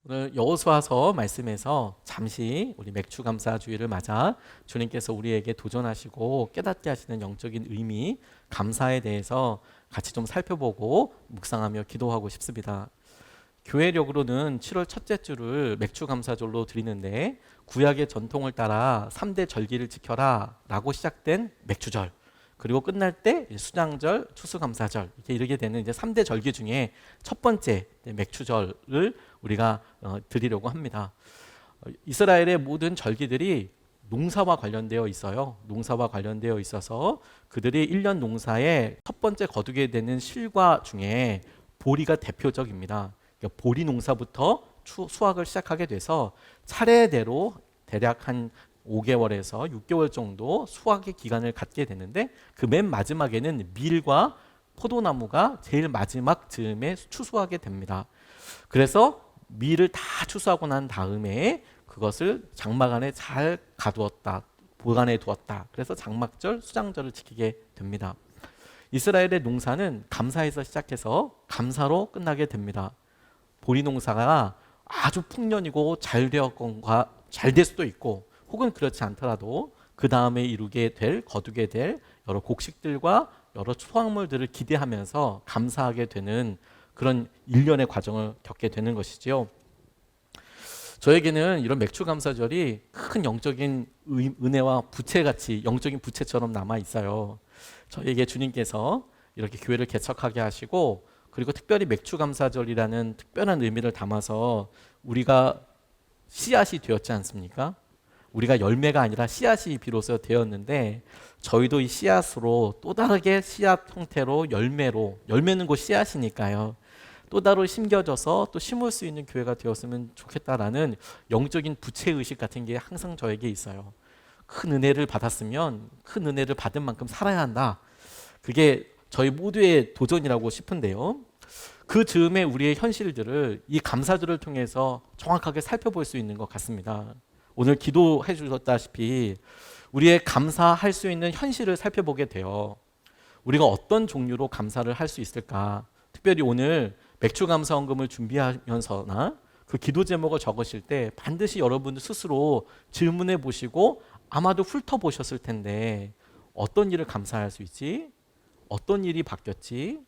오늘 여호수아서 말씀에서 잠시 우리 맥추감사주의를 맞아 주님께서 우리에게 도전하시고 깨닫게 하시는 영적인 의미, 감사에 대해서 같이 좀 살펴보고 묵상하며 기도하고 싶습니다. 교회력으로는 7월 첫째 주를 맥추감사절로 드리는데 구약의 전통을 따라 3대 절기를 지켜라 라고 시작된 맥추절, 그리고 끝날 때 수장절, 추수감사절 이렇게 이르게 되는 이제 3대 절기 중에 첫 번째 맥추절을 우리가 드리려고 합니다. 이스라엘의 모든 절기들이 농사와 관련되어 있어요. 농사와 관련되어 있어서 그들이 1년 농사에 첫 번째 거두게 되는 실과 중에 보리가 대표적입니다. 그러니까 보리 농사부터 수확을 시작하게 돼서 차례대로 대략 한 5개월에서 6개월 정도 수확의 기간을 갖게 되는데 그 맨 마지막에는 밀과 포도나무가 제일 마지막 즈음에 추수하게 됩니다. 그래서 밀을 다 추수하고 난 다음에 그것을 장막 안에 잘 가두었다, 보관해 두었다. 그래서 장막절, 수장절을 지키게 됩니다. 이스라엘의 농사는 감사에서 시작해서 감사로 끝나게 됩니다. 보리 농사가 아주 풍년이고 잘 되었건가 잘 될 수도 있고 혹은 그렇지 않더라도 그 다음에 이루게 될, 거두게 될 여러 곡식들과 여러 수확물들을 기대하면서 감사하게 되는 그런 일련의 과정을 겪게 되는 것이지요. 저에게는 이런 맥추감사절이 큰 영적인 은혜와 부채같이 영적인 부채처럼 남아 있어요. 저에게 주님께서 이렇게 교회를 개척하게 하시고 그리고 특별히 맥추감사절이라는 특별한 의미를 담아서 우리가 씨앗이 되었지 않습니까? 우리가 열매가 아니라 씨앗이 비로소 되었는데 저희도 이 씨앗으로 또 다르게 씨앗 형태로 열매는 곧 씨앗이니까요. 또 다르게 심겨져서 또 심을 수 있는 교회가 되었으면 좋겠다라는 영적인 부채의식 같은 게 항상 저에게 있어요. 큰 은혜를 받았으면 큰 은혜를 받은 만큼 살아야 한다. 그게 저희 모두의 도전이라고 싶은데요. 그 즈음에 우리의 현실들을 이 감사들을 통해서 정확하게 살펴볼 수 있는 것 같습니다. 오늘 기도해 주셨다시피 우리의 감사할 수 있는 현실을 살펴보게 돼요. 우리가 어떤 종류로 감사를 할 수 있을까? 특별히 오늘 맥추감사헌금을 준비하면서나 그 기도 제목을 적으실 때 반드시 여러분 스스로 질문해 보시고 아마도 훑어보셨을 텐데 어떤 일을 감사할 수 있지? 어떤 일이 바뀌었지?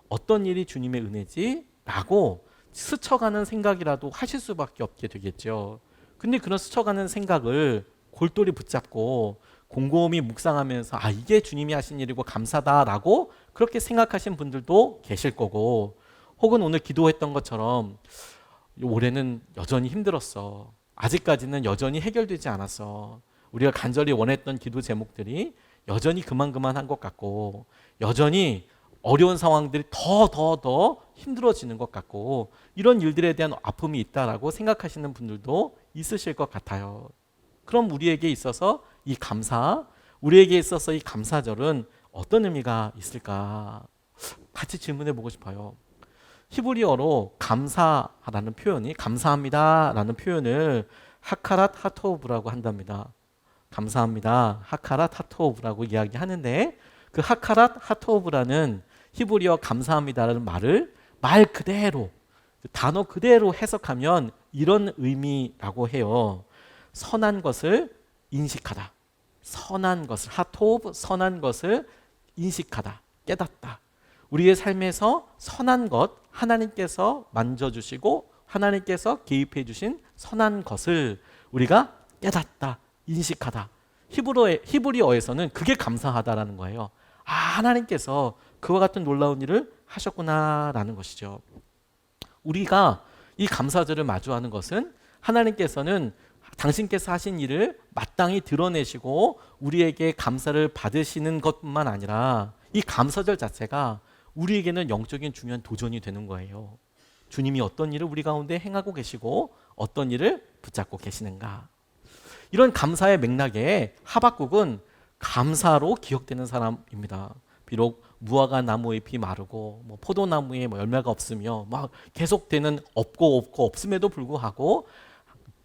어떤 일이 주님의 은혜지? 라고 스쳐가는 생각이라도 하실 수밖에 없게 되겠죠. 근데 그런 스쳐가는 생각을 골똘히 붙잡고 곰곰이 묵상하면서 아 이게 주님이 하신 일이고 감사다라고 그렇게 생각하신 분들도 계실 거고 혹은 오늘 기도했던 것처럼 올해는 여전히 힘들었어. 아직까지는 여전히 해결되지 않았어. 우리가 간절히 원했던 기도 제목들이 여전히 그만한 것 같고 여전히 어려운 상황들이 더 힘들어지는 것 같고 이런 일들에 대한 아픔이 있다라고 생각하시는 분들도 있으실 것 같아요. 그럼 우리에게 있어서 이 감사, 우리에게 있어서 이 감사절은 어떤 의미가 있을까? 같이 질문해 보고 싶어요. 히브리어로 감사라는 표현이 감사합니다라는 표현을 하카랏 하토브라고 한답니다. 감사합니다. 하카랏 하토브라고 이야기하는데 그 하카랏 하토브라는 히브리어 감사합니다라는 말을 말 그대로 단어 그대로 해석하면 이런 의미라고 해요. 선한 것을 인식하다. 선한 것을 하토브 선한 것을 인식하다. 깨닫다. 우리의 삶에서 선한 것 하나님께서 만져주시고 하나님께서 개입해 주신 선한 것을 우리가 깨닫다. 인식하다. 히브리어에서는 그게 감사하다라는 거예요. 아, 하나님께서 그와 같은 놀라운 일을 하셨구나라는 것이죠. 우리가 이 감사절을 마주하는 것은 하나님께서는 당신께서 하신 일을 마땅히 드러내시고 우리에게 감사를 받으시는 것뿐만 아니라 이 감사절 자체가 우리에게는 영적인 중요한 도전이 되는 거예요. 주님이 어떤 일을 우리 가운데 행하고 계시고 어떤 일을 붙잡고 계시는가. 이런 감사의 맥락에 하박국은 감사로 기억되는 사람입니다. 비록 무화과 나무 잎이 마르고 포도나무에 열매가 없으며 막 계속되는 없고 없음에도 불구하고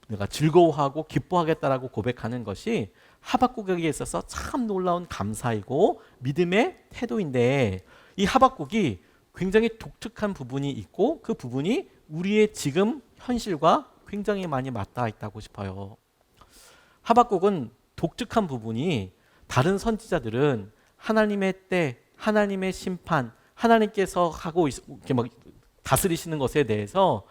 내가 즐거워하고 기뻐하겠다라고 고백하는 것이 하박국에게 있어서 참 놀라운 감사이고 믿음의 태도인데 이 하박국이 굉장히 독특한 부분이 있고 그 부분이 우리의 지금 현실과 굉장히 많이 맞닿아 있다고 싶어요. 하박국은 독특한 부분이 다른 선지자들은 하나님의 때, 하나님의 심판, 하나님께서 이렇게 막 다스리시는 것에 대해서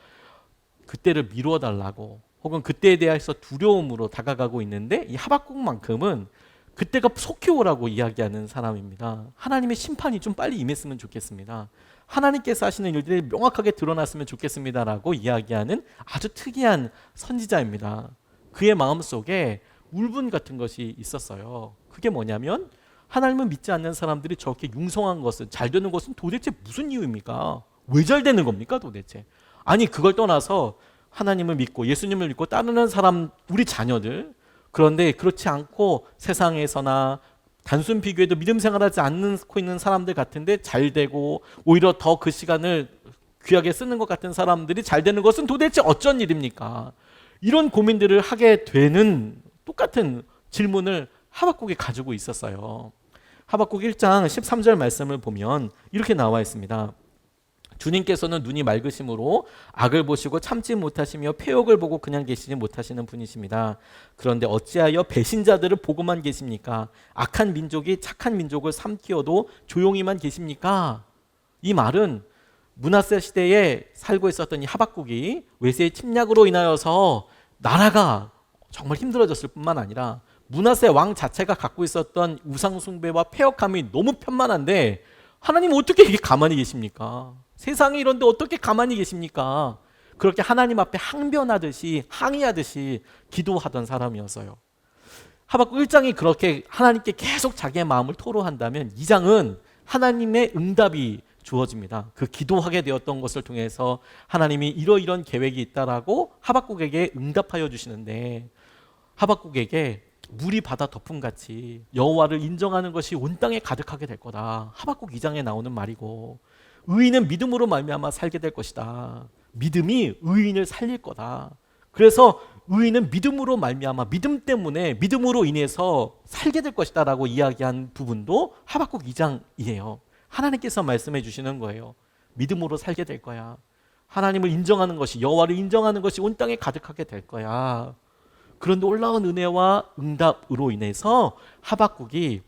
그때를 미루어 달라고 혹은 그때에 대해서 두려움으로 다가가고 있는데 이 하박국만큼은 그때가 속히 오라고 이야기하는 사람입니다. 하나님의 심판이 좀 빨리 임했으면 좋겠습니다. 하나님께서 하시는 일들이 명확하게 드러났으면 좋겠습니다라고 이야기하는 아주 특이한 선지자입니다. 그의 마음속에 울분 같은 것이 있었어요. 그게 뭐냐면 하나님을 믿지 않는 사람들이 저렇게 융성한 것은, 잘 되는 것은 도대체 무슨 이유입니까? 왜 잘 되는 겁니까 도대체? 아니 그걸 떠나서 하나님을 믿고 예수님을 믿고 따르는 사람, 우리 자녀들, 그런데 그렇지 않고 세상에서나 단순 비교해도 믿음 생활하지 않고 있는 사람들 같은데 잘 되고 오히려 더 그 시간을 귀하게 쓰는 것 같은 사람들이 잘 되는 것은 도대체 어쩐 일입니까? 이런 고민들을 하게 되는 똑같은 질문을 하박국이 가지고 있었어요. 하박국 1장 13절 말씀을 보면 이렇게 나와 있습니다. 주님께서는 눈이 맑으심으로 악을 보시고 참지 못하시며 폐역을 보고 그냥 계시지 못하시는 분이십니다. 그런데 어찌하여 배신자들을 보고만 계십니까? 악한 민족이 착한 민족을 삼키어도 조용히만 계십니까? 이 말은 므낫세 시대에 살고 있었던 이 하박국이 외세의 침략으로 인하여서 나라가 정말 힘들어졌을 뿐만 아니라 므낫세 왕 자체가 갖고 있었던 우상 숭배와 패역함이 너무 편만한데 하나님 어떻게 이렇게 가만히 계십니까? 세상에 이런데 어떻게 가만히 계십니까? 그렇게 하나님 앞에 항변하듯이 항의하듯이 기도하던 사람이었어요. 하박국 1장이 그렇게 하나님께 계속 자기의 마음을 토로한다면 2장은 하나님의 응답이 주어집니다. 그 기도하게 되었던 것을 통해서 하나님이 이러이런 계획이 있다라고 하박국에게 응답하여 주시는데 하박국에게 물이 바다 덮음같이 여호와를 인정하는 것이 온 땅에 가득하게 될 거다. 하박국 2장에 나오는 말이고 의인은 믿음으로 말미암아 살게 될 것이다. 믿음이 의인을 살릴 거다. 그래서 의인은 믿음으로 말미암아 믿음 때문에 믿음으로 인해서 살게 될 것이다라고 이야기한 부분도 하박국 2장이에요. 하나님께서 말씀해 주시는 거예요. 믿음으로 살게 될 거야. 하나님을 인정하는 것이, 여호와를 인정하는 것이 온 땅에 가득하게 될 거야. 그런데 올라온 은혜와 응답으로 인해서 하박국이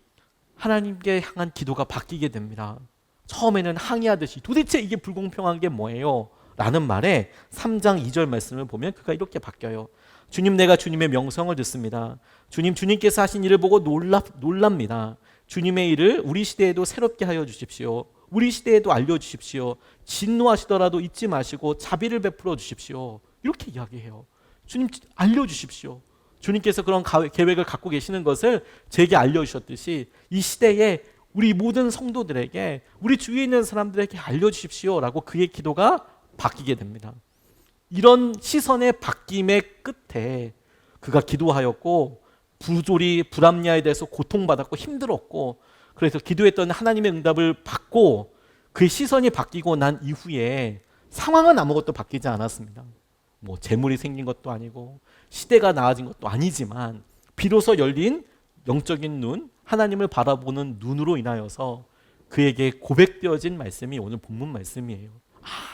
하나님께 향한 기도가 바뀌게 됩니다. 처음에는 항의하듯이 도대체 이게 불공평한 게 뭐예요? 라는 말에 3장 2절 말씀을 보면 그가 이렇게 바뀌어요. 주님, 내가 주님의 명성을 듣습니다. 주님께서 하신 일을 보고 놀랍니다. 주님의 일을 우리 시대에도 새롭게 하여 주십시오. 우리 시대에도 알려주십시오. 진노하시더라도 잊지 마시고 자비를 베풀어 주십시오. 이렇게 이야기해요. 주님 알려주십시오. 주님께서 그런 계획을 갖고 계시는 것을 제게 알려주셨듯이 이 시대에 우리 모든 성도들에게, 우리 주위에 있는 사람들에게 알려주십시오라고 그의 기도가 바뀌게 됩니다. 이런 시선의 바뀜의 끝에 그가 기도하였고 부조리 불합리화에 대해서 고통받았고 힘들었고 그래서 기도했던 하나님의 응답을 받고 그의 시선이 바뀌고 난 이후에 상황은 아무것도 바뀌지 않았습니다. 뭐 재물이 생긴 것도 아니고 시대가 나아진 것도 아니지만 비로소 열린 영적인 눈, 하나님을 바라보는 눈으로 인하여서 그에게 고백되어진 말씀이 오늘 본문 말씀이에요.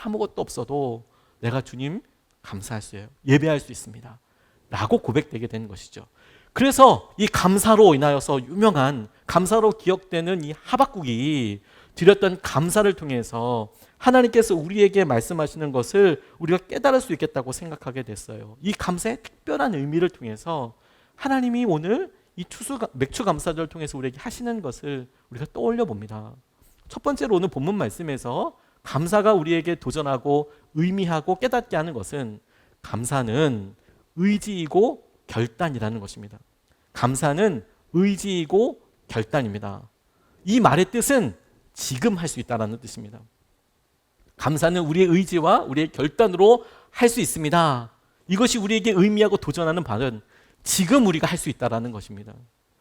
아무것도 없어도 내가 주님 감사할 수 있어요. 예배할 수 있습니다. 라고 고백되게 된 것이죠. 그래서 이 감사로 인하여서 유명한 감사로 기억되는 이 하박국이 드렸던 감사를 통해서 하나님께서 우리에게 말씀하시는 것을 우리가 깨달을 수 있겠다고 생각하게 됐어요. 이 감사의 특별한 의미를 통해서 하나님이 오늘 이 맥주 감사절을 통해서 우리에게 하시는 것을 우리가 떠올려 봅니다. 첫 번째로 오늘 본문 말씀에서 감사가 우리에게 도전하고 의미하고 깨닫게 하는 것은 감사는 의지이고 결단이라는 것입니다. 감사는 의지이고 결단입니다. 이 말의 뜻은 지금 할 수 있다는 뜻입니다. 감사는 우리의 의지와 우리의 결단으로 할 수 있습니다. 이것이 우리에게 의미하고 도전하는 바는 지금 우리가 할 수 있다는 것입니다.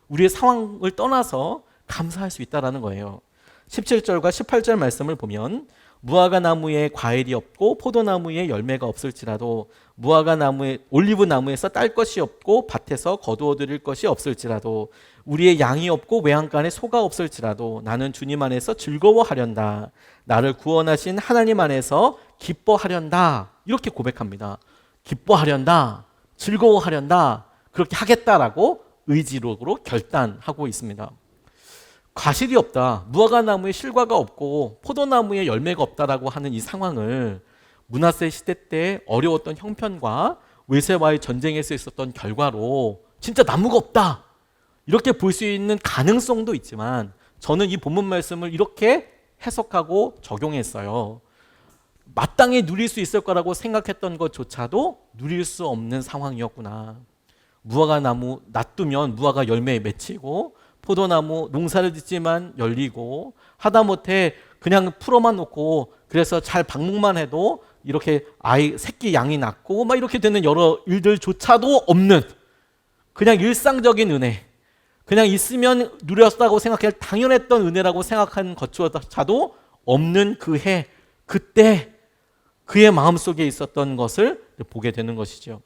우리의 상황을 떠나서 감사할 수 있다는 거예요. 17절과 18절 말씀을 보면 무화과 나무에 과일이 없고 포도나무에 열매가 없을지라도 무화과 나무에 올리브 나무에서 딸 것이 없고 밭에서 거두어 드릴 것이 없을지라도 우리의 양이 없고 외양간에 소가 없을지라도 나는 주님 안에서 즐거워하련다. 나를 구원하신 하나님 안에서 기뻐하련다. 이렇게 고백합니다. 기뻐하련다, 즐거워하련다, 그렇게 하겠다라고 의지력으로 결단하고 있습니다. 과실이 없다, 무화과 나무에 실과가 없고 포도나무에 열매가 없다라고 하는 이 상황을 므낫세 시대 때 어려웠던 형편과 외세와의 전쟁에서 있었던 결과로 진짜 나무가 없다 이렇게 볼 수 있는 가능성도 있지만, 저는 이 본문 말씀을 이렇게 해석하고 적용했어요. 마땅히 누릴 수 있을 거라고 생각했던 것조차도 누릴 수 없는 상황이었구나. 무화과 나무 놔두면 무화과 열매에 맺히고, 포도나무 농사를 짓지만 열리고, 하다못해 그냥 풀어만 놓고 그래서 잘 방목만 해도 이렇게 새끼 양이 낳고 막 이렇게 되는 여러 일들조차도 없는, 그냥 일상적인 은혜, 그냥 있으면 누렸다고 생각할 당연했던 은혜라고 생각한 것조차도 없는 그 해, 그때 그의 마음속에 있었던 것을 보게 되는 것이죠.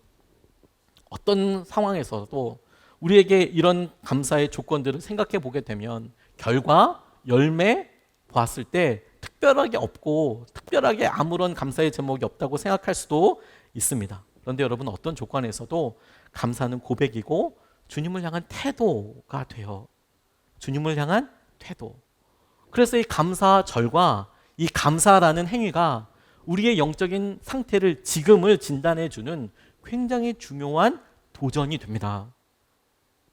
어떤 상황에서도 우리에게 이런 감사의 조건들을 생각해 보게 되면 결과, 열매 보았을 때 특별하게 없고 특별하게 아무런 감사의 제목이 없다고 생각할 수도 있습니다. 그런데 여러분, 어떤 조건에서도 감사는 고백이고 주님을 향한 태도가 돼요. 주님을 향한 태도. 그래서 이 감사절과 이 감사라는 행위가 우리의 영적인 상태를, 지금을 진단해 주는 굉장히 중요한 도전이 됩니다.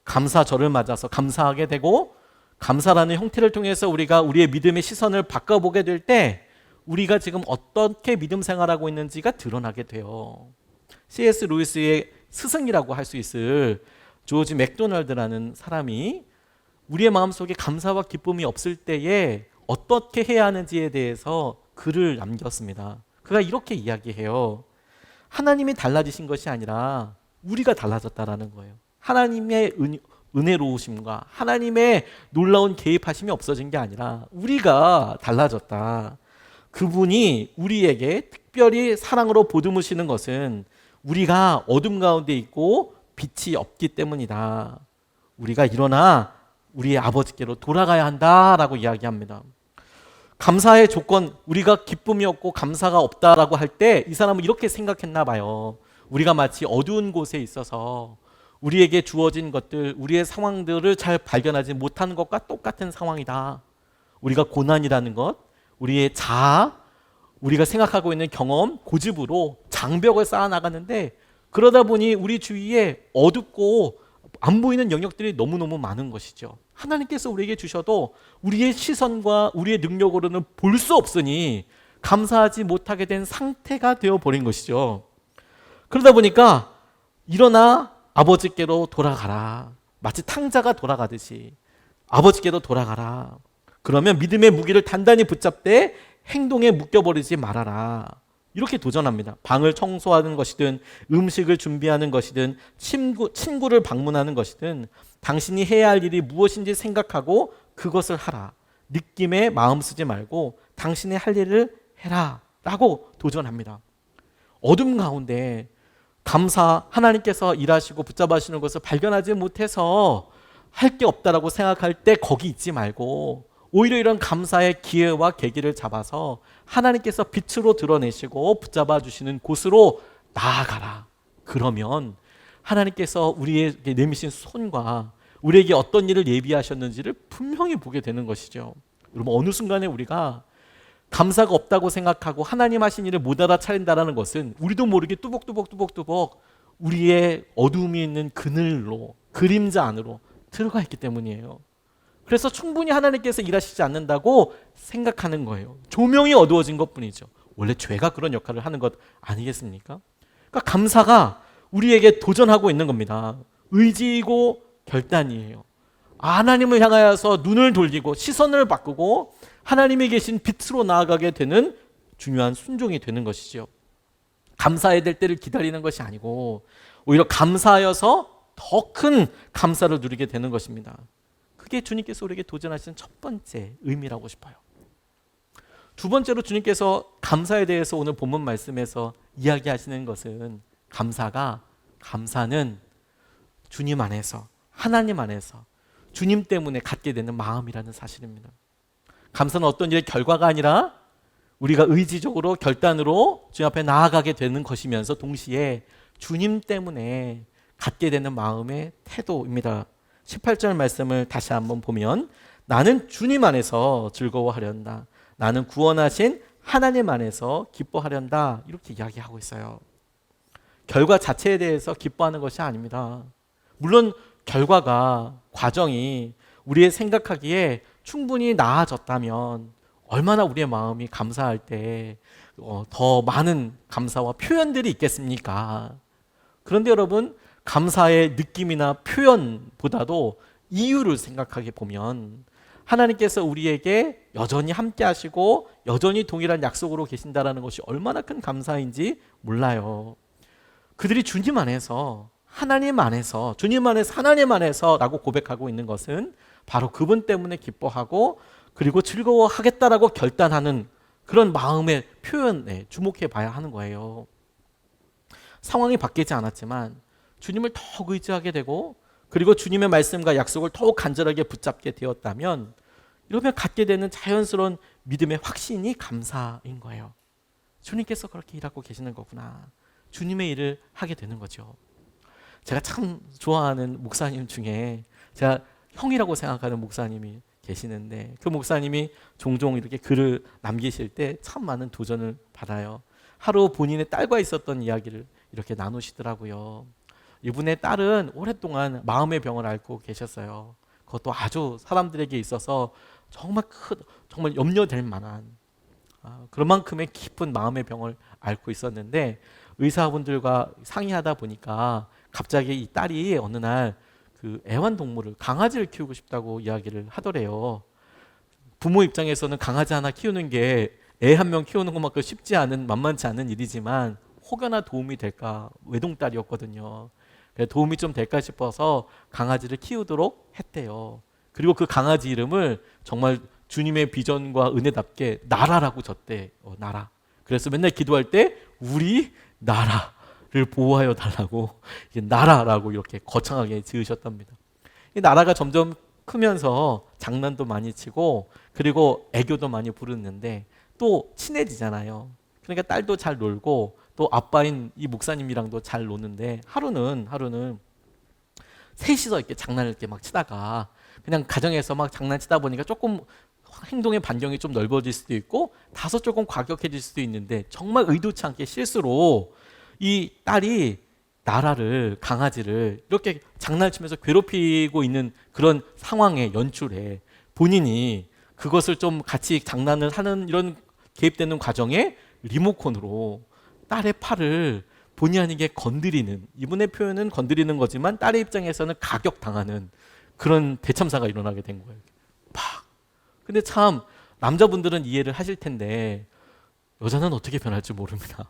감사절을 맞아서 감사하게 되고, 감사라는 형태를 통해서 우리가 우리의 믿음의 시선을 바꿔보게 될 때 우리가 지금 어떻게 믿음 생활하고 있는지가 드러나게 돼요. C.S. 루이스의 스승이라고 할 수 있을 조지 맥도널드라는 사람이 우리의 마음속에 감사와 기쁨이 없을 때에 어떻게 해야 하는지에 대해서 글을 남겼습니다. 그가 이렇게 이야기해요. 하나님이 달라지신 것이 아니라 우리가 달라졌다라는 거예요. 하나님의 은혜로우심과 하나님의 놀라운 개입하심이 없어진 게 아니라 우리가 달라졌다. 그분이 우리에게 특별히 사랑으로 보듬으시는 것은 우리가 어둠 가운데 있고 빛이 없기 때문이다. 우리가 일어나 우리의 아버지께로 돌아가야 한다라고 이야기합니다. 감사의 조건, 우리가 기쁨이 없고 감사가 없다라고 할 때 이 사람은 이렇게 생각했나 봐요. 우리가 마치 어두운 곳에 있어서 우리에게 주어진 것들, 우리의 상황들을 잘 발견하지 못하는 것과 똑같은 상황이다. 우리가 고난이라는 것, 우리의 자아, 우리가 생각하고 있는 경험, 고집으로 장벽을 쌓아 나가는데, 그러다 보니 우리 주위에 어둡고 안 보이는 영역들이 너무너무 많은 것이죠. 하나님께서 우리에게 주셔도 우리의 시선과 우리의 능력으로는 볼 수 없으니 감사하지 못하게 된 상태가 되어버린 것이죠. 그러다 보니까 일어나 아버지께로 돌아가라. 마치 탕자가 돌아가듯이 아버지께로 돌아가라. 그러면 믿음의 무기를 단단히 붙잡되 행동에 묶여버리지 말아라. 이렇게 도전합니다. 방을 청소하는 것이든 음식을 준비하는 것이든 친구를 방문하는 것이든 당신이 해야 할 일이 무엇인지 생각하고 그것을 하라. 느낌에 마음 쓰지 말고 당신이 할 일을 해라 라고 도전합니다. 어둠 가운데 하나님께서 일하시고 붙잡아주시는 것을 발견하지 못해서 할 게 없다라고 생각할 때 거기 있지 말고 오히려 이런 감사의 기회와 계기를 잡아서 하나님께서 빛으로 드러내시고 붙잡아 주시는 곳으로 나아가라. 그러면 하나님께서 우리에게 내미신 손과 우리에게 어떤 일을 예비하셨는지를 분명히 보게 되는 것이죠. 여러분, 어느 순간에 우리가 감사가 없다고 생각하고 하나님 하신 일을 못 알아차린다는 것은 우리도 모르게 뚜벅뚜벅 우리의 어둠이 있는 그늘로, 그림자 안으로 들어가 있기 때문이에요. 그래서 충분히 하나님께서 일하시지 않는다고 생각하는 거예요. 조명이 어두워진 것뿐이죠. 원래 죄가 그런 역할을 하는 것 아니겠습니까? 그러니까 감사가 우리에게 도전하고 있는 겁니다. 의지이고 결단이에요. 하나님을 향하여서 눈을 돌리고 시선을 바꾸고 하나님이 계신 빛으로 나아가게 되는 중요한 순종이 되는 것이죠. 감사해야 될 때를 기다리는 것이 아니고 오히려 감사하여서 더 큰 감사를 누리게 되는 것입니다. 그게 주님께서 우리에게 도전하시는 첫 번째 의미라고 싶어요. 두 번째로 주님께서 감사에 대해서 오늘 본문 말씀에서 이야기하시는 것은 감사는 주님 안에서, 하나님 안에서 주님 때문에 갖게 되는 마음이라는 사실입니다. 감사는 어떤 일의 결과가 아니라 우리가 의지적으로 결단으로 주님 앞에 나아가게 되는 것이면서 동시에 주님 때문에 갖게 되는 마음의 태도입니다. 18절 말씀을 다시 한번 보면 나는 주님 안에서 즐거워하련다. 나는 구원하신 하나님 안에서 기뻐하련다. 이렇게 이야기하고 있어요. 결과 자체에 대해서 기뻐하는 것이 아닙니다. 물론 결과가 과정이 우리의 생각하기에 충분히 나아졌다면 얼마나 우리의 마음이 감사할 때 더 많은 감사와 표현들이 있겠습니까? 그런데 여러분 감사의 느낌이나 표현보다도 이유를 생각하게 보면 하나님께서 우리에게 여전히 함께 하시고 여전히 동일한 약속으로 계신다는 것이 얼마나 큰 감사인지 몰라요. 그들이 주님 안에서 하나님 안에서 주님 안에서 하나님 안에서 라고 고백하고 있는 것은 바로 그분 때문에 기뻐하고 그리고 즐거워하겠다라고 결단하는 그런 마음의 표현에 주목해 봐야 하는 거예요. 상황이 바뀌지 않았지만 주님을 더욱 의지하게 되고 그리고 주님의 말씀과 약속을 더욱 간절하게 붙잡게 되었다면 이러면 갖게 되는 자연스러운 믿음의 확신이 감사인 거예요. 주님께서 그렇게 일하고 계시는 거구나. 주님의 일을 하게 되는 거죠. 제가 참 좋아하는 목사님 중에 제가 형이라고 생각하는 목사님이 계시는데 그 목사님이 종종 이렇게 글을 남기실 때 참 많은 도전을 받아요. 하루 본인의 딸과 있었던 이야기를 이렇게 나누시더라고요. 이분의 딸은 오랫동안 마음의 병을 앓고 계셨어요. 그것도 아주 사람들에게 있어서 정말 염려될 만한 그런 만큼의 깊은 마음의 병을 앓고 있었는데 의사분들과 상의하다 보니까 갑자기 이 딸이 어느 날 그 애완동물을 강아지를 키우고 싶다고 이야기를 하더래요. 부모 입장에서는 강아지 하나 키우는 게 애 한 명 키우는 것만큼 쉽지 않은 만만치 않은 일이지만 혹여나 도움이 될까 외동딸이었거든요. 도움이 좀 될까 싶어서 강아지를 키우도록 했대요. 그리고 그 강아지 이름을 정말 주님의 비전과 은혜답게 나라라고 졌대. 나라. 그래서 맨날 기도할 때 우리 나라를 보호하여 달라고 나라라고 이렇게 거창하게 지으셨답니다. 이 나라가 점점 크면서 장난도 많이 치고 그리고 애교도 많이 부르는데 또 친해지잖아요. 그러니까 딸도 잘 놀고 또 아빠인 이 목사님이랑도 잘 노는데 하루는 셋이서 이렇게 장난을 이렇게 막 치다가 그냥 가정에서 막 장난치다 보니까 조금 행동의 반경이 좀 넓어질 수도 있고 다소 조금 과격해질 수도 있는데 정말 의도치 않게 실수로 이 딸이 나라를 강아지를 이렇게 장난치면서 괴롭히고 있는 그런 상황의 연출에 본인이 그것을 좀 같이 장난을 하는 이런 개입되는 과정에 리모컨으로 딸의 팔을 본의 아니게 건드리는 이분의 표현은 건드리는 거지만 딸의 입장에서는 가격당하는 그런 대참사가 일어나게 된 거예요. 팍. 근데 참 남자분들은 이해를 하실 텐데 여자는 어떻게 변할지 모릅니다.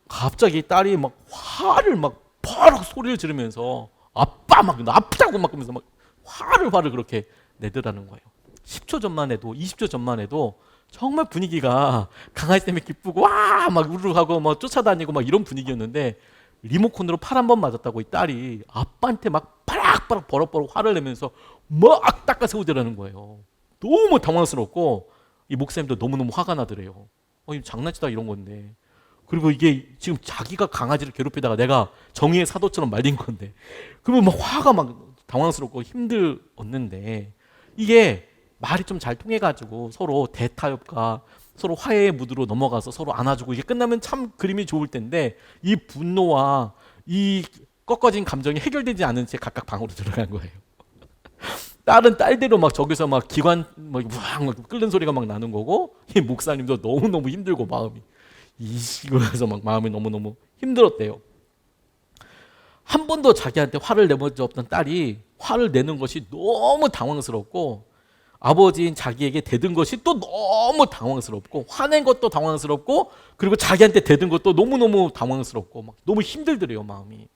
갑자기 딸이 막 화를 막 버럭 소리를 지르면서 아빠 막 아프다고 막 그러면서 막 화를 그렇게 내더라는 거예요. 10초 전만 해도 20초 전만 해도 정말 분위기가 강아지 때문에 기쁘고 와 막 우르르하고 막 쫓아다니고 막 이런 분위기였는데 리모컨으로 팔 한 번 맞았다고 이 딸이 아빠한테 막 바락바락 버럭버럭 화를 내면서 막 닦아 세우더라는 거예요. 너무 당황스럽고 이 목사님도 너무너무 화가 나더래요. 장난치다 이런 건데. 그리고 이게 지금 자기가 강아지를 괴롭히다가 내가 정의의 사도처럼 말린 건데 그러면 막 화가 막 당황스럽고 힘들었는데 이게 말이 좀 잘 통해가지고 서로 대타협과 서로 화해의 무드로 넘어가서 서로 안아주고 이게 끝나면 참 그림이 좋을 텐데 이 분노와 이 꺾어진 감정이 해결되지 않은 채 각각 방으로 들어간 거예요. 딸은 딸대로 막 저기서 막 기관 막 끓는 소리가 막 나는 거고 이 목사님도 너무너무 힘들고 마음이 이거에서 막 마음이 너무너무 힘들었대요. 한 번도 자기한테 화를 내본 적 없던 딸이 화를 내는 것이 너무 당황스럽고 아버지인 자기에게 대든 것이 또 너무 당황스럽고 화낸 것도 당황스럽고 그리고 자기한테 대든 것도 너무너무 당황스럽고 막 너무 힘들더래요 마음이.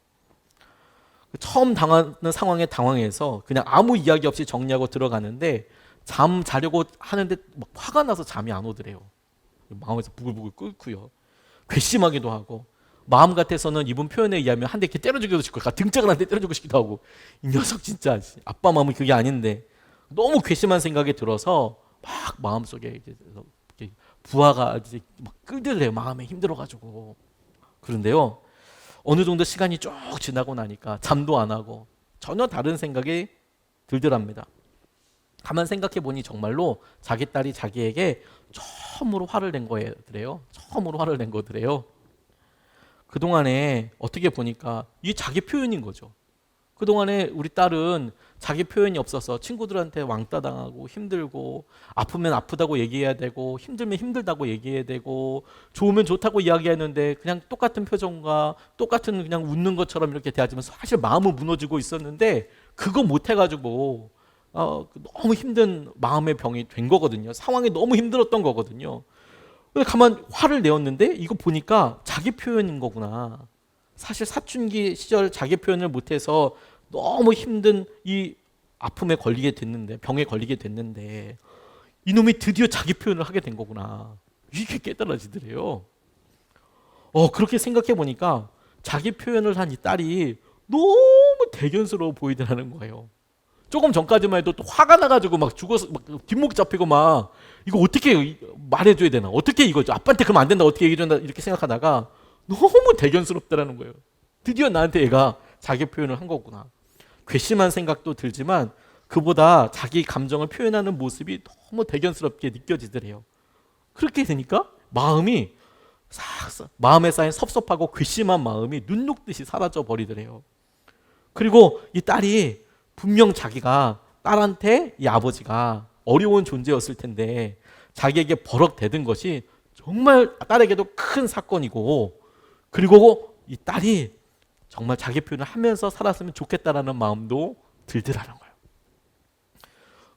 처음 당하는 상황에 당황해서 그냥 아무 이야기 없이 정리하고 들어가는데 잠 자려고 하는데 막 화가 나서 잠이 안 오더래요. 마음에서 부글부글 끓고요. 괘씸하기도 하고 마음 같아서는 이분 표현에 의하면 한 대 이렇게 때려주기도 싶고 등짝을 한 대 때려주고 싶기도 하고 이 녀석 진짜 아빠 마음은 그게 아닌데 너무 괘씸한 생각이 들어서 막 마음속에 이렇게 부하가 이제 막 끌들래요. 마음에 힘들어가지고. 그런데요, 어느 정도 시간이 쭉 지나고 나니까 잠도 안 하고 전혀 다른 생각이 들더랍니다. 가만 생각해 보니 정말로 자기 딸이 자기에게 처음으로 화를 낸 거더래요. 처음으로 화를 낸 거더래요. 그동안에 어떻게 보니까 이게 자기 표현인 거죠. 그동안에 우리 딸은 자기 표현이 없어서 친구들한테 왕따 당하고 힘들고, 아프면 아프다고 얘기해야 되고, 힘들면 힘들다고 얘기해야 되고, 좋으면 좋다고 이야기했는데 그냥 똑같은 표정과 똑같은 그냥 웃는 것처럼 이렇게 대하지만 사실 마음은 무너지고 있었는데 그거 못 해가지고 너무 힘든 마음의 병이 된 거거든요. 상황이 너무 힘들었던 거거든요. 가만 화를 내었는데 이거 보니까 자기 표현인 거구나. 사실 사춘기 시절 자기 표현을 못해서 너무 힘든 이 아픔에 걸리게 됐는데, 병에 걸리게 됐는데, 이놈이 드디어 자기 표현을 하게 된 거구나. 이게 깨달아지더래요. 그렇게 생각해 보니까 자기 표현을 한 이 딸이 너무 대견스러워 보이더라는 거예요. 조금 전까지만 해도 또 화가 나가지고 막 죽어서 막 뒷목 잡히고 막 이거 어떻게 말해줘야 되나, 어떻게 이거 아빠한테 그러면 안 된다, 어떻게 얘기해준다 이렇게 생각하다가 너무 대견스럽다라는 거예요. 드디어 나한테 얘가 자기 표현을 한 거구나. 괘씸한 생각도 들지만 그보다 자기 감정을 표현하는 모습이 너무 대견스럽게 느껴지더래요. 그렇게 되니까 마음에 쌓인 섭섭하고 괘씸한 마음이 눈 녹듯이 사라져 버리더래요. 그리고 이 딸이 분명 자기가 딸한테 이 아버지가 어려운 존재였을 텐데 자기에게 버럭대든 것이 정말 딸에게도 큰 사건이고, 그리고 이 딸이 정말 자기 표현을 하면서 살았으면 좋겠다라는 마음도 들더라는 거예요.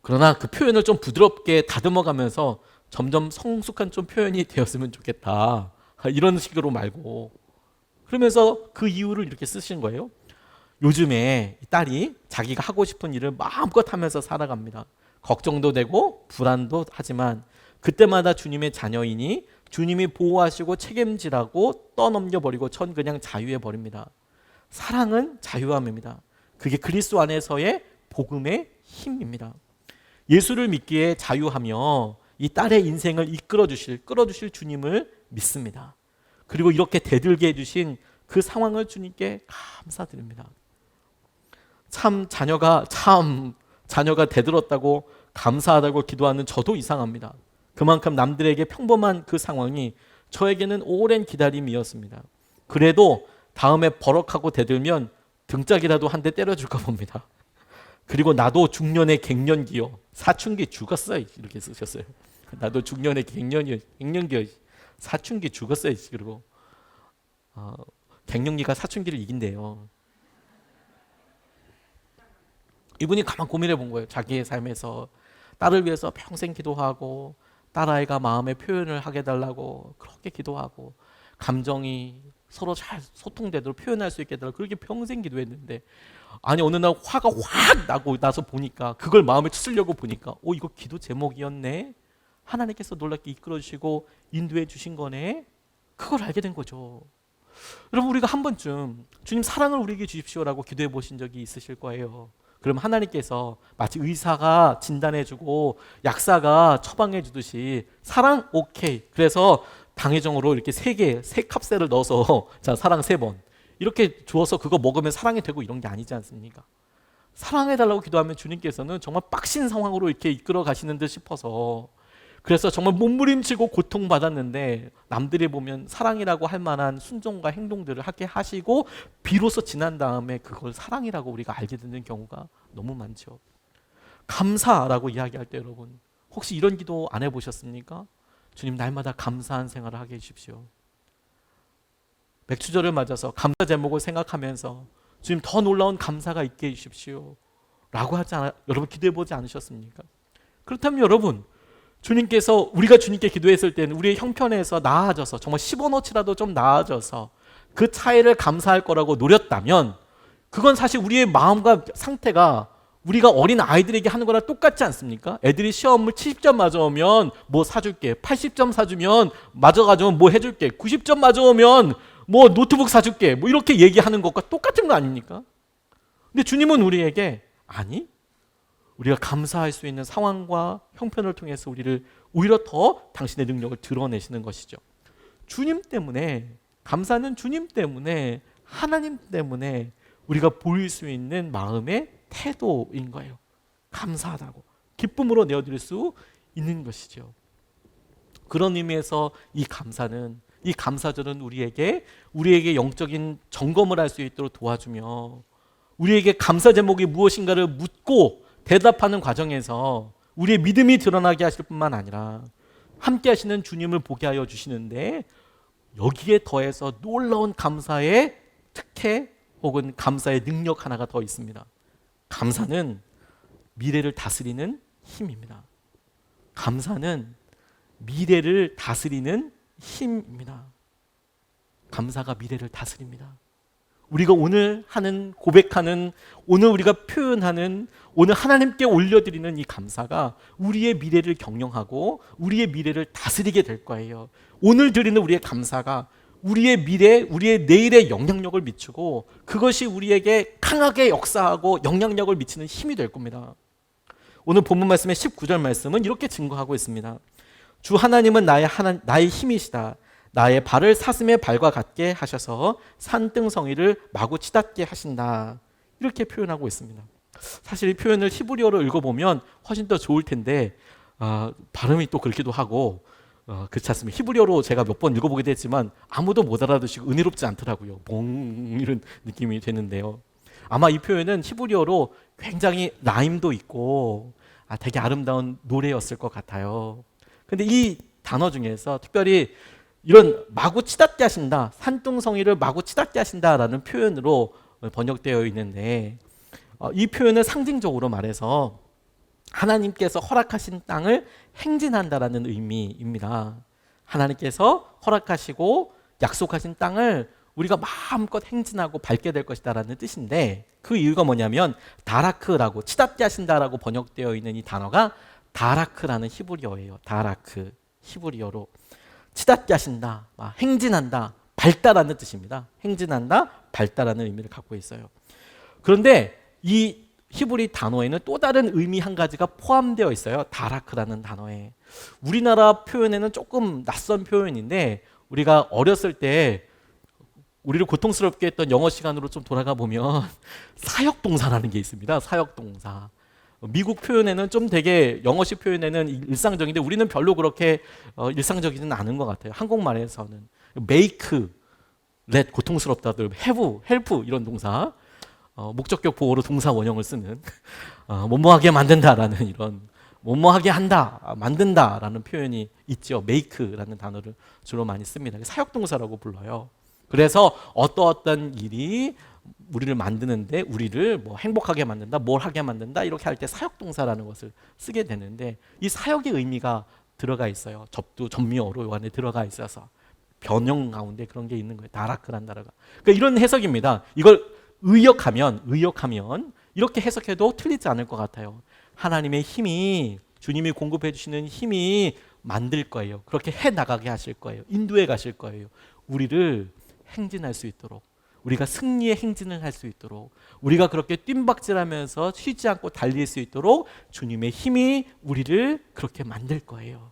그러나 그 표현을 좀 부드럽게 다듬어가면서 점점 성숙한 좀 표현이 되었으면 좋겠다, 이런 식으로 말고, 그러면서 그 이유를 이렇게 쓰신 거예요. 요즘에 이 딸이 자기가 하고 싶은 일을 마음껏 하면서 살아갑니다. 걱정도 되고 불안도 하지만 그때마다 주님의 자녀이니 주님이 보호하시고 책임지라고 떠넘겨버리고 전 그냥 자유해버립니다. 사랑은 자유함입니다. 그게 그리스도 안에서의 복음의 힘입니다. 예수를 믿기에 자유하며 이 딸의 인생을 끌어주실 주님을 믿습니다. 그리고 이렇게 대들게 해주신 그 상황을 주님께 감사드립니다. 자녀가 대들었다고 감사하다고 기도하는 저도 이상합니다. 그만큼 남들에게 평범한 그 상황이 저에게는 오랜 기다림이었습니다. 그래도 다음에 버럭하고 대들면 등짝이라도 한 대 때려줄까 봅니다. 그리고 나도 중년의 갱년기요. 사춘기 죽었어. 이렇게 쓰셨어요. 나도 중년의 갱년기요. 사춘기 죽었어요. 그리고 갱년기가 사춘기를 이긴대요. 이분이 가만 고민해 본 거예요. 자기의 삶에서 딸을 위해서 평생 기도하고 딸아이가 마음의 표현을 하게 해달라고 그렇게 기도하고 감정이 서로 잘 소통되도록 표현할 수 있게 해달라고 그렇게 평생 기도했는데, 아니 어느 날 화가 확 나고 나서 보니까 그걸 마음에 쓰려고 보니까 이거 기도 제목이었네. 하나님께서 놀랍게 이끌어 주시고 인도해 주신 거네. 그걸 알게 된 거죠. 여러분, 우리가 한 번쯤 주님 사랑을 우리에게 주십시오라고 기도해 보신 적이 있으실 거예요. 그럼 하나님께서 마치 의사가 진단해주고 약사가 처방해주듯이 사랑 오케이. 그래서 당회정으로 이렇게 세 캡슐을 넣어서 자 사랑 3번 이렇게 주어서 그거 먹으면 사랑이 되고 이런 게 아니지 않습니까? 사랑해달라고 기도하면 주님께서는 정말 빡신 상황으로 이렇게 이끌어 가시는 듯 싶어서, 그래서 정말 몸부림치고 고통받았는데 남들이 보면 사랑이라고 할 만한 순종과 행동들을 하게 하시고 비로소 지난 다음에 그걸 사랑이라고 우리가 알게 되는 경우가 너무 많죠. 감사라고 이야기할 때 여러분 혹시 이런 기도 안 해보셨습니까? 주님, 날마다 감사한 생활을 하게 해주십시오. 맥주절을 맞아서 감사 제목을 생각하면서 주님 더 놀라운 감사가 있게 해주십시오 라고 여러분 기도해보지 않으셨습니까? 그렇다면 여러분, 주님께서 우리가 주님께 기도했을 때는 우리의 형편에서 나아져서 정말 10원어치라도 좀 나아져서 그 차이를 감사할 거라고 노렸다면 그건 사실 우리의 마음과 상태가 우리가 어린 아이들에게 하는 거랑 똑같지 않습니까? 애들이 시험을 70점 맞아오면 뭐 사줄게, 80점 사주면 맞아가지고 뭐 해줄게, 90점 맞아오면 뭐 노트북 사줄게, 뭐 이렇게 얘기하는 것과 똑같은 거 아닙니까? 근데 주님은 우리에게 아니, 우리가 감사할 수 있는 상황과 형편을 통해서 우리를 오히려 더 당신의 능력을 드러내시는 것이죠. 주님 때문에, 감사는 주님 때문에, 하나님 때문에 우리가 보일 수 있는 마음의 태도인 거예요. 감사하다고 기쁨으로 내어드릴 수 있는 것이죠. 그런 의미에서 이 감사절은 우리에게 영적인 점검을 할 수 있도록 도와주며, 우리에게 감사 제목이 무엇인가를 묻고 대답하는 과정에서 우리의 믿음이 드러나게 하실 뿐만 아니라 함께 하시는 주님을 보게 하여 주시는데, 여기에 더해서 놀라운 감사의 특혜 혹은 감사의 능력 하나가 더 있습니다. 감사는 미래를 다스리는 힘입니다. 감사는 미래를 다스리는 힘입니다. 감사가 미래를 다스립니다. 우리가 오늘 하는, 고백하는, 오늘 우리가 표현하는, 오늘 하나님께 올려드리는 이 감사가 우리의 미래를 경영하고 우리의 미래를 다스리게 될 거예요. 오늘 드리는 우리의 감사가 우리의 미래, 우리의 내일에 영향력을 미치고 그것이 우리에게 강하게 역사하고 영향력을 미치는 힘이 될 겁니다. 오늘 본문 말씀의 19절 말씀은 이렇게 증거하고 있습니다. 주 하나님은 나의 힘이시다. 나의 발을 사슴의 발과 같게 하셔서 산등성이를 마구 치닫게 하신다. 이렇게 표현하고 있습니다. 사실 이 표현을 히브리어로 읽어보면 훨씬 더 좋을 텐데 발음이 또 그렇기도 하고 그렇지 않습니다. 히브리어로 제가 몇 번 읽어보기도 했지만 아무도 못 알아듣시고 은혜롭지 않더라고요. 봉 이런 느낌이 되는데요. 아마 이 표현은 히브리어로 굉장히 라임도 있고 되게 아름다운 노래였을 것 같아요. 근데 이 단어 중에서 특별히 이런 마구 치닫게 하신다, 산등성이를 마구 치닫게 하신다라는 표현으로 번역되어 있는데, 이 표현은 상징적으로 말해서 하나님께서 허락하신 땅을 행진한다라는 의미입니다. 하나님께서 허락하시고 약속하신 땅을 우리가 마음껏 행진하고 밟게 될 것이다라는 뜻인데, 그 이유가 뭐냐면 다라크라고, 치닫게 하신다라고 번역되어 있는 이 단어가 다라크라는 히브리어예요. 다라크, 히브리어로 치닫게 하신다, 행진한다, 밟다라는 뜻입니다. 행진한다, 밟다라는 의미를 갖고 있어요. 그런데 이 히브리 단어에는 또 다른 의미 한 가지가 포함되어 있어요. 다라크라는 단어에. 우리나라 표현에는 조금 낯선 표현인데, 우리가 어렸을 때 우리를 고통스럽게 했던 영어 시간으로 좀 돌아가 보면 사역동사라는 게 있습니다. 사역동사. 미국 표현에는 좀 되게 영어식 표현에는 일상적인데 우리는 별로 그렇게 일상적이지는 않은 것 같아요. 한국말에서는 make, let 고통스럽다들, have, help 이런 동사, 목적격 보호로 동사 원형을 쓰는 뭐뭐하게 만든다라는 이런 뭐뭐하게 한다, 만든다라는 표현이 있죠. make라는 단어를 주로 많이 씁니다. 사역동사라고 불러요. 그래서 어떤 일이 우리를 만드는데, 우리를 뭐 행복하게 만든다, 뭘 하게 만든다 이렇게 할 때 사역동사라는 것을 쓰게 되는데, 이 사역의 의미가 들어가 있어요. 전미어로 요 안에 들어가 있어서 변형 가운데 그런 게 있는 거예요. 다라크란 단어가. 그러니까 이런 해석입니다. 이걸 의역하면 이렇게 해석해도 틀리지 않을 것 같아요. 하나님의 힘이, 주님이 공급해 주시는 힘이 만들 거예요. 그렇게 해 나가게 하실 거예요. 인도해 가실 거예요. 우리를 행진할 수 있도록, 우리가 승리의 행진을 할 수 있도록, 우리가 그렇게 뜀박질하면서 쉬지 않고 달릴 수 있도록 주님의 힘이 우리를 그렇게 만들 거예요.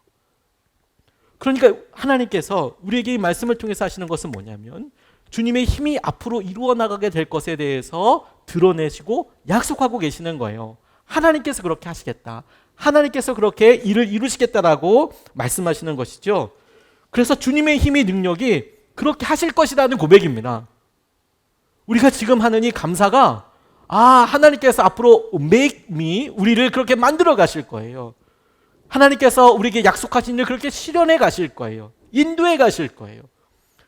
그러니까 하나님께서 우리에게 이 말씀을 통해서 하시는 것은 뭐냐면, 주님의 힘이 앞으로 이루어 나가게 될 것에 대해서 드러내시고 약속하고 계시는 거예요. 하나님께서 그렇게 하시겠다, 하나님께서 그렇게 일을 이루시겠다라고 말씀하시는 것이죠. 그래서 주님의 힘이, 능력이 그렇게 하실 것이라는 고백입니다. 우리가 지금 하는 이 감사가 하나님께서 앞으로 make me, 우리를 그렇게 만들어 가실 거예요. 하나님께서 우리에게 약속하신 일을 그렇게 실현해 가실 거예요. 인도해 가실 거예요.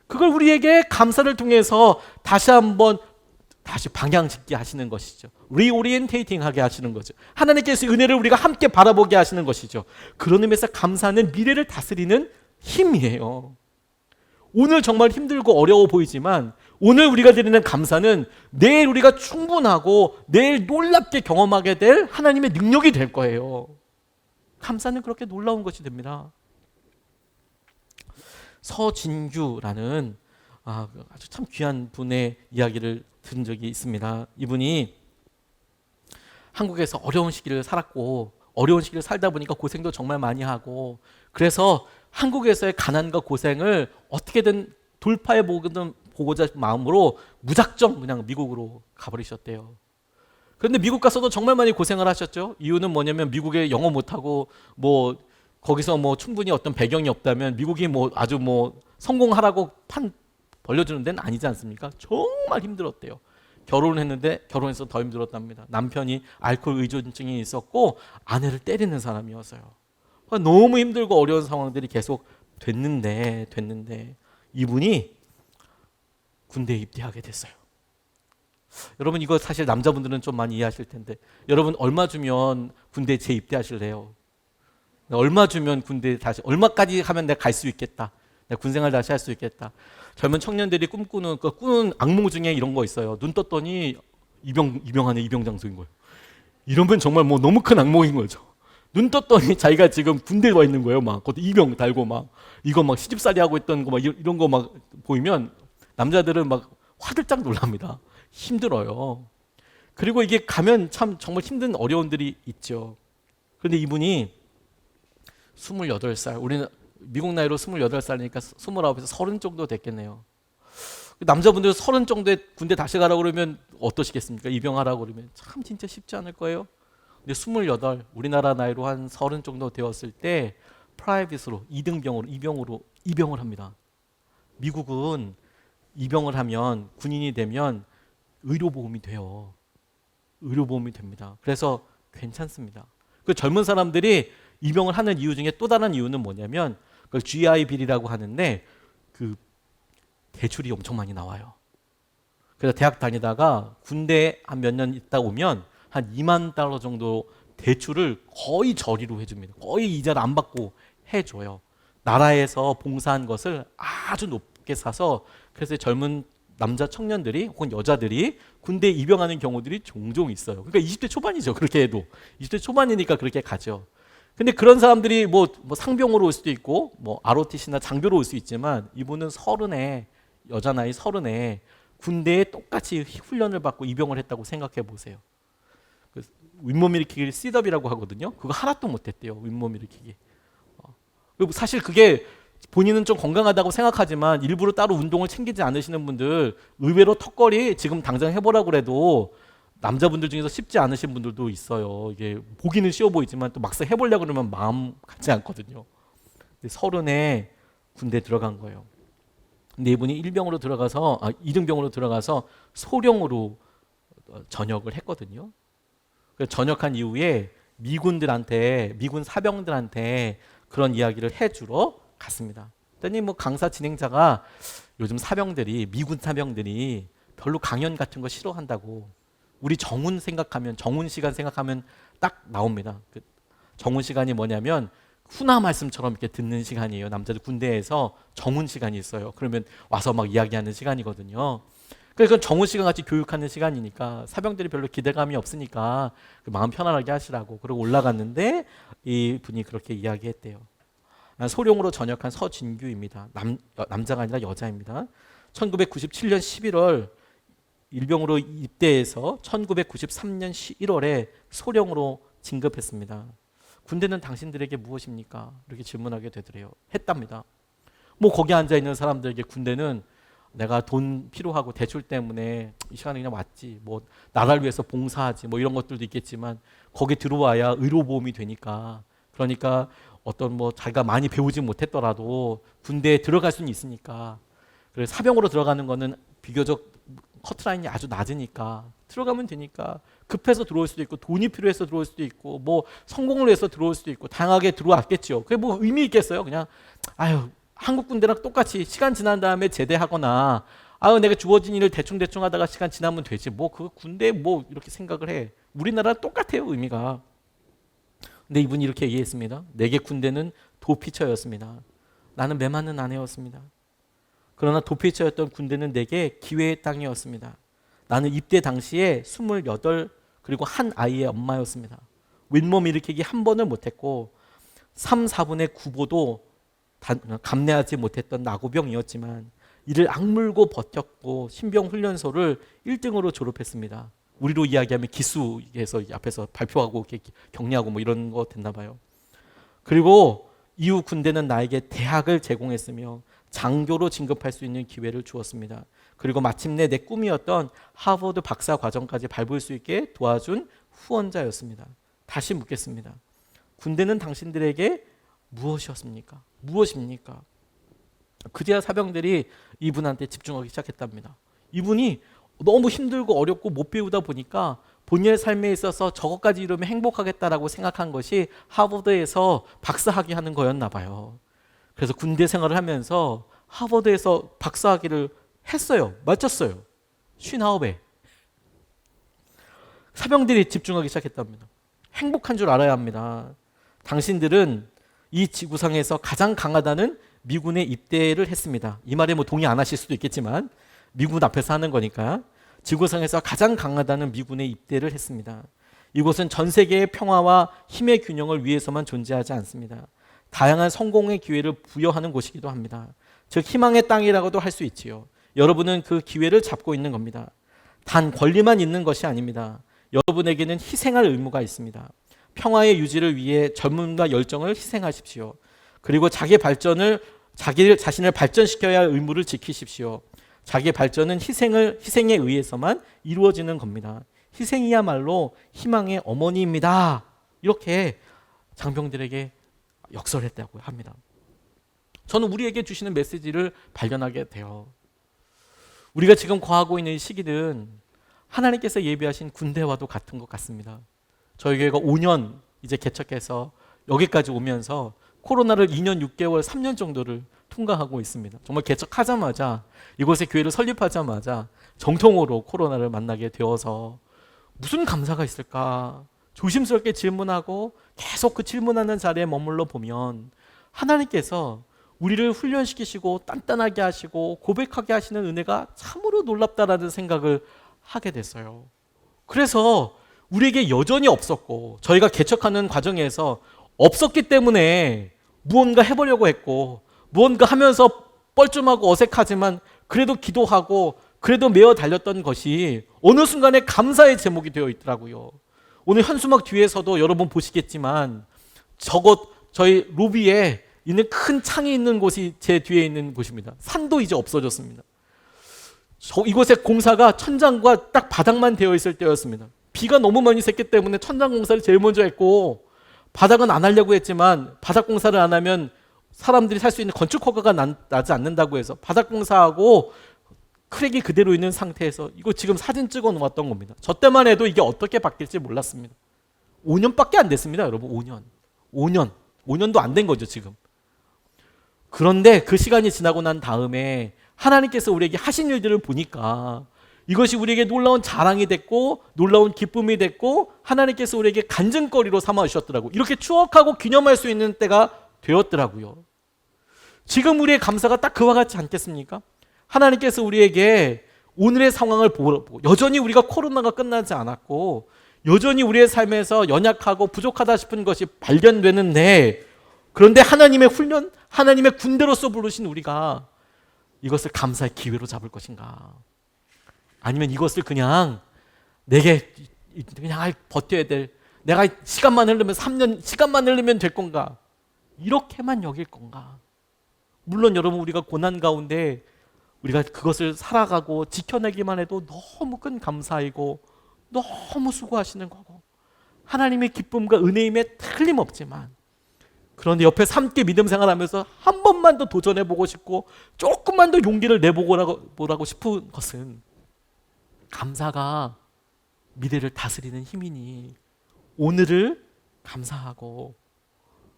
그걸 우리에게 감사를 통해서 다시 방향 짓게 하시는 것이죠. 리오리엔테이팅 하게 하시는 거죠. 하나님께서 은혜를 우리가 함께 바라보게 하시는 것이죠. 그런 의미에서 감사는 미래를 다스리는 힘이에요. 오늘 정말 힘들고 어려워 보이지만 오늘 우리가 드리는 감사는 내일 우리가 충분하고 내일 놀랍게 경험하게 될 하나님의 능력이 될 거예요. 감사는 그렇게 놀라운 것이 됩니다. 서진규라는 아주 참 귀한 분의 이야기를 들은 적이 있습니다. 이분이 한국에서 어려운 시기를 살았고 어려운 시기를 살다 보니까 고생도 정말 많이 하고, 그래서 한국에서의 가난과 고생을 어떻게든 돌파해 보고자 마음으로 무작정 그냥 미국으로 가버리셨대요. 그런데 미국 가서도 정말 많이 고생을 하셨죠. 이유는 뭐냐면 미국에 영어 못하고 뭐 거기서 뭐 충분히 어떤 배경이 없다면 미국이 뭐 아주 뭐 성공하라고 판 벌려주는 데는 아니지 않습니까? 정말 힘들었대요. 결혼을 했는데 결혼해서 더 힘들었답니다. 남편이 알코올 의존증이 있었고 아내를 때리는 사람이어서요. 그러니까 너무 힘들고 어려운 상황들이 계속 됐는데 이분이 군대에 입대하게 됐어요. 여러분 이거 사실 남자분들은 좀 많이 이해하실 텐데, 여러분 얼마 주면 군대에 재입대하실래요? 얼마 주면 군대에 다시, 얼마까지 하면 내가 갈 수 있겠다, 내가 군생활 다시 할 수 있겠다. 젊은 청년들이 꿈꾸는 악몽 중에 이런 거 있어요. 눈 떴더니 입영하는 입영장소인 거예요. 이러면 정말 뭐 너무 큰 악몽인 거죠. 눈 떴더니 자기가 지금 군대에 와 있는 거예요. 막 그것도 입영 달고 막 이거 막 시집살이 하고 있던 거 막 이런 거 막 보이면 남자들은 막 화들짝 놀랍니다. 힘들어요. 그리고 이게 가면 참 정말 힘든 어려움들이 있죠. 그런데 이분이 28살, 우리는 미국 나이로 28살이니까 29에서 30 정도 됐겠네요. 남자분들 30 정도에 군대 다시 가라고 그러면 어떠시겠습니까? 입영하라고 그러면 참 진짜 쉽지 않을 거예요. 근데 28, 우리나라 나이로 한 30 정도 되었을 때 프라이빗으로 2등병으로 입영을 합니다. 미국은 입영을 하면, 군인이 되면 의료보험이 돼요. 의료보험이 됩니다. 그래서 괜찮습니다. 그 젊은 사람들이 입영을 하는 이유 중에 또 다른 이유는 뭐냐면 그걸 GI 빌이라고 하는데 그 대출이 엄청 많이 나와요. 그래서 대학 다니다가 군대에 한 몇 년 있다 오면 한 $20,000 정도 대출을 거의 저리로 해줍니다. 거의 이자를 안 받고 해줘요. 나라에서 봉사한 것을 아주 높게 사서, 그래서 젊은 남자 청년들이 혹은 여자들이 군대에 입영하는 경우들이 종종 있어요. 그러니까 20대 초반이죠. 그렇게 해도 20대 초반이니까 그렇게 가죠. 근데 그런 사람들이 뭐 상병으로 올 수도 있고 뭐 ROTC나 장교로 올 수 있지만, 이분은 30에, 여자 나이 30에 군대에 똑같이 훈련을 받고 입영을 했다고 생각해 보세요. 윗몸 일으키기를 셋업이라고 하거든요. 그거 하나도 못했대요. 윗몸 일으키기. 그리고 사실 그게 본인은 좀 건강하다고 생각하지만 일부러 따로 운동을 챙기지 않으시는 분들, 의외로 턱걸이 지금 당장 해보라고 그래도 남자분들 중에서 쉽지 않으신 분들도 있어요. 이게 보기는 쉬워 보이지만 또 막상 해보려고 그러면 마음 같지 않거든요. 근데 30에 군대 들어간 거예요. 근데 이분이 2등병으로 들어가서 소령으로 전역을 했거든요. 전역한 이후에 미군 사병들한테 그런 이야기를 해주러 갔습니다. 그랬더니 뭐 강사 진행자가 요즘 미군 사병들이 별로 강연 같은 거 싫어한다고, 우리 정훈 시간 생각하면 딱 나옵니다. 그 정훈 시간이 뭐냐면 훈화 말씀처럼 이렇게 듣는 시간이에요. 남자들 군대에서 정훈 시간이 있어요. 그러면 와서 막 이야기하는 시간이거든요. 그러니까 정훈 시간 같이 교육하는 시간이니까 사병들이 별로 기대감이 없으니까 마음 편안하게 하시라고 그러고 올라갔는데, 이 분이 그렇게 이야기했대요. 소령으로 전역한 서진규입니다. 남자가 아니라 여자입니다. 1997년 11월 일병으로 입대해서 1993년 11월에 소령으로 진급했습니다. 군대는 당신들에게 무엇입니까? 이렇게 질문하게 되더래요. 했답니다. 뭐 거기 앉아 있는 사람들에게 군대는 내가 돈 필요하고 대출 때문에 이 시간에 그냥 왔지, 뭐 나라를 위해서 봉사하지, 뭐 이런 것들도 있겠지만 거기 들어와야 의료보험이 되니까, 그러니까 어떤 뭐 자기가 많이 배우지 못했더라도 군대에 들어갈 수는 있으니까, 그래서 사병으로 들어가는 거는 비교적 커트라인이 아주 낮으니까 들어가면 되니까, 급해서 들어올 수도 있고 돈이 필요해서 들어올 수도 있고 뭐 성공을 위해서 들어올 수도 있고 다양하게 들어왔겠죠. 그게 뭐 의미 있겠어요? 그냥 한국 군대랑 똑같이 시간 지난 다음에 제대하거나 내가 주어진 일을 대충 하다가 시간 지나면 되지, 뭐 그 군대 뭐 이렇게 생각을 해. 우리나라랑 똑같아요, 의미가. 근데 이분이 이렇게 얘기했습니다. 내게 군대는 도피처였습니다. 나는 매맞는 아내였습니다. 그러나 도피처였던 군대는 내게 기회의 땅이었습니다. 나는 입대 당시에 28, 그리고 한 아이의 엄마였습니다. 윗몸 일으키기 한 번을 못했고 3, 4분의 9보도 감내하지 못했던 나고병이었지만 이를 악물고 버텼고 신병훈련소를 1등으로 졸업했습니다. 우리로 이야기하면 기수에서 앞에서 발표하고 격려하고 뭐 이런 거 됐나 봐요. 그리고 이후 군대는 나에게 대학을 제공했으며 장교로 진급할 수 있는 기회를 주었습니다. 그리고 마침내 내 꿈이었던 하버드 박사 과정까지 밟을 수 있게 도와준 후원자였습니다. 다시 묻겠습니다. 군대는 당신들에게 무엇이었습니까? 무엇입니까? 그제야 사병들이 이분한테 집중하기 시작했답니다. 이분이 너무 힘들고 어렵고 못 배우다 보니까 본인의 삶에 있어서 저것까지 이루면 행복하겠다라고 생각한 것이 하버드에서 박사학위 하는 거였나 봐요. 그래서 군대 생활을 하면서 하버드에서 박사학위를 했어요. 마쳤어요. 59배. 사병들이 집중하기 시작했답니다. 행복한 줄 알아야 합니다. 당신들은 이 지구상에서 가장 강하다는 미군에 입대를 했습니다. 이 말에 뭐 동의 안 하실 수도 있겠지만 미군 앞에서 하는 거니까 지구상에서 가장 강하다는 미군에 입대를 했습니다. 이곳은 전 세계의 평화와 힘의 균형을 위해서만 존재하지 않습니다. 다양한 성공의 기회를 부여하는 곳이기도 합니다. 즉 희망의 땅이라고도 할 수 있지요. 여러분은 그 기회를 잡고 있는 겁니다. 단 권리만 있는 것이 아닙니다. 여러분에게는 희생할 의무가 있습니다. 평화의 유지를 위해 젊음과 열정을 희생하십시오. 그리고 자기 자신을 발전시켜야 할 의무를 지키십시오. 자기 발전은 희생에 의해서만 이루어지는 겁니다. 희생이야말로 희망의 어머니입니다. 이렇게 장병들에게 역설했다고 합니다. 저는 우리에게 주시는 메시지를 발견하게 돼요. 우리가 지금 거하고 있는 시기는 하나님께서 예비하신 군대와도 같은 것 같습니다. 저희 교회가 5년 이제 개척해서 여기까지 오면서 코로나를 2년 6개월, 3년 정도를 통과하고 있습니다. 정말 개척하자마자 이곳에 교회를 설립하자마자 정통으로 코로나를 만나게 되어서 무슨 감사가 있을까? 조심스럽게 질문하고 계속 그 질문하는 자리에 머물러 보면 하나님께서 우리를 훈련시키시고 단단하게 하시고 고백하게 하시는 은혜가 참으로 놀랍다라는 생각을 하게 됐어요. 그래서 우리에게 여전히 없었고 저희가 개척하는 과정에서 없었기 때문에 무언가 해보려고 했고 무언가 하면서 뻘쭘하고 어색하지만 그래도 기도하고 그래도 메어 달렸던 것이 어느 순간에 감사의 제목이 되어 있더라고요. 오늘 현수막 뒤에서도 여러분 보시겠지만 저희 로비에 있는 큰 창이 있는 곳이 제 뒤에 있는 곳입니다. 산도 이제 없어졌습니다. 이곳의 공사가 천장과 딱 바닥만 되어 있을 때였습니다. 비가 너무 많이 샜기 때문에 천장 공사를 제일 먼저 했고 바닥은 안 하려고 했지만 바닥 공사를 안 하면 사람들이 살 수 있는 건축 허가가 나지 않는다고 해서 바닥 공사하고 크랙이 그대로 있는 상태에서 이거 지금 사진 찍어 놓았던 겁니다. 저 때만 해도 이게 어떻게 바뀔지 몰랐습니다. 5년밖에 안 됐습니다, 여러분. 5년도 안 된 거죠, 지금. 그런데 그 시간이 지나고 난 다음에 하나님께서 우리에게 하신 일들을 보니까 이것이 우리에게 놀라운 자랑이 됐고 놀라운 기쁨이 됐고 하나님께서 우리에게 간증거리로 삼아주셨더라고요. 이렇게 추억하고 기념할 수 있는 때가 되었더라고요. 지금 우리의 감사가 딱 그와 같지 않겠습니까? 하나님께서 우리에게 오늘의 상황을 보고 여전히 우리가 코로나가 끝나지 않았고 여전히 우리의 삶에서 연약하고 부족하다 싶은 것이 발견되는데 그런데 하나님의 훈련, 하나님의 군대로서 부르신 우리가 이것을 감사의 기회로 잡을 것인가? 아니면 이것을 그냥 내게 그냥 버텨야 될 내가 시간만 흐르면 3년 시간만 흐르면 될 건가? 이렇게만 여길 건가? 물론 여러분 우리가 고난 가운데 우리가 그것을 살아가고 지켜내기만 해도 너무 큰 감사이고 너무 수고하시는 거고 하나님의 기쁨과 은혜임에 틀림없지만 그런데 옆에서 함께 믿음 생활하면서 한 번만 더 도전해보고 싶고 조금만 더 용기를 내보라고 싶은 것은 감사가 미래를 다스리는 힘이니 오늘을 감사하고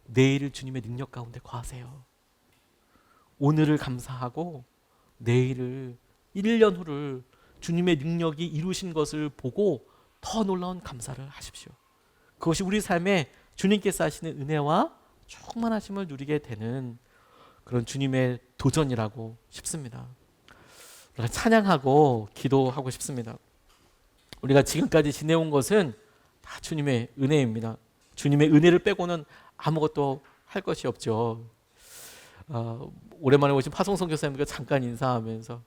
내일을 주님의 능력 가운데 거하세요. 오늘을 감사하고 내일을 1년 후를 주님의 능력이 이루신 것을 보고 더 놀라운 감사를 하십시오. 그것이 우리 삶에 주님께서 하시는 은혜와 충만하심을 누리게 되는 그런 주님의 도전이라고 싶습니다. 우리가 찬양하고 기도하고 싶습니다. 우리가 지금까지 지내온 것은 다 주님의 은혜입니다. 주님의 은혜를 빼고는 아무것도 할 것이 없죠. 오랜만에 오신 파송 선교사님과 잠깐 인사하면서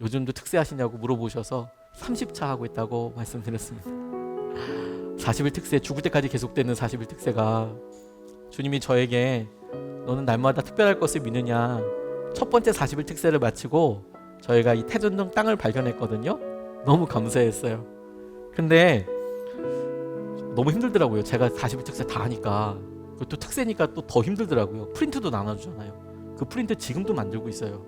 요즘도 특세하시냐고 물어보셔서 30차 하고 있다고 말씀드렸습니다. 40일 특세, 죽을 때까지 계속되는 40일 특세가 주님이 저에게 너는 날마다 특별할 것을 믿느냐, 첫 번째 40일 특세를 마치고 저희가 이 태전동 땅을 발견했거든요. 너무 감사했어요. 근데 너무 힘들더라고요. 제가 40일 특세 다 하니까. 그것도 특세니까 또 더 힘들더라고요. 프린트도 나눠주잖아요. 그 프린트 지금도 만들고 있어요.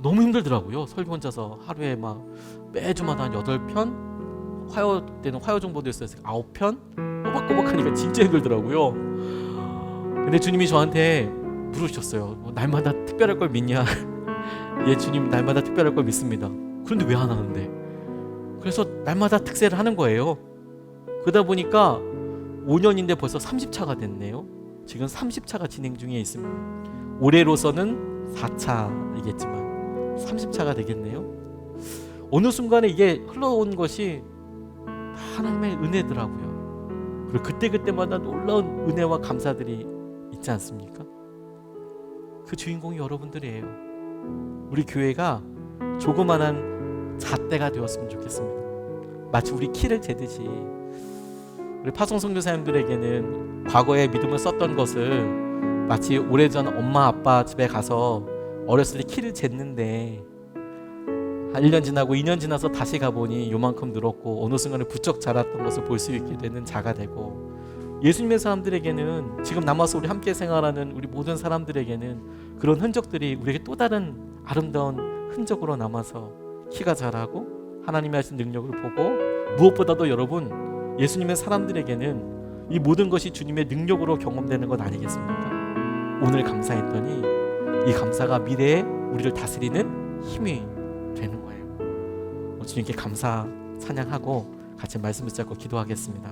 너무 힘들더라고요. 설교 혼자서 하루에 막 매주마다 한 8편, 화요 때는 화요 정보도 있어요. 9편 꼬박꼬박 하니까 진짜 힘들더라고요. 근데 주님이 저한테 물으셨어요. 뭐 날마다 특별할 걸 믿냐? 예, 주님 날마다 특별할 걸 믿습니다. 그런데 왜 안 하는데? 그래서 날마다 특세를 하는 거예요. 그러다 보니까 5년인데 벌써 30차가 됐네요. 지금 30차가 진행 중에 있습니다. 올해로서는 4차이겠지만 30차가 되겠네요. 어느 순간에 이게 흘러온 것이 하나님의 은혜더라고요. 그리고 그때그때마다 놀라운 은혜와 감사들이 있지 않습니까? 그 주인공이 여러분들이에요. 우리 교회가 조그만한 잣대가 되었으면 좋겠습니다. 마치 우리 키를 재듯이 우리 파송 선교사님들에게는 과거에 믿음을 썼던 것을 마치 오래전 엄마 아빠 집에 가서 어렸을 때 키를 쟀는데 한 1년 지나고 2년 지나서 다시 가보니 요만큼 늘었고 어느 순간에 부쩍 자랐던 것을 볼 수 있게 되는 자가 되고, 예수님의 사람들에게는 지금 남아서 우리 함께 생활하는 우리 모든 사람들에게는 그런 흔적들이 우리에게 또 다른 아름다운 흔적으로 남아서 키가 자라고 하나님이 하신 능력을 보고, 무엇보다도 여러분 예수님의 사람들에게는 이 모든 것이 주님의 능력으로 경험되는 것 아니겠습니까? 오늘 감사했더니 이 감사가 미래에 우리를 다스리는 힘이 되는 거예요. 주님께 감사 찬양하고 같이 말씀 붙잡고 기도하겠습니다.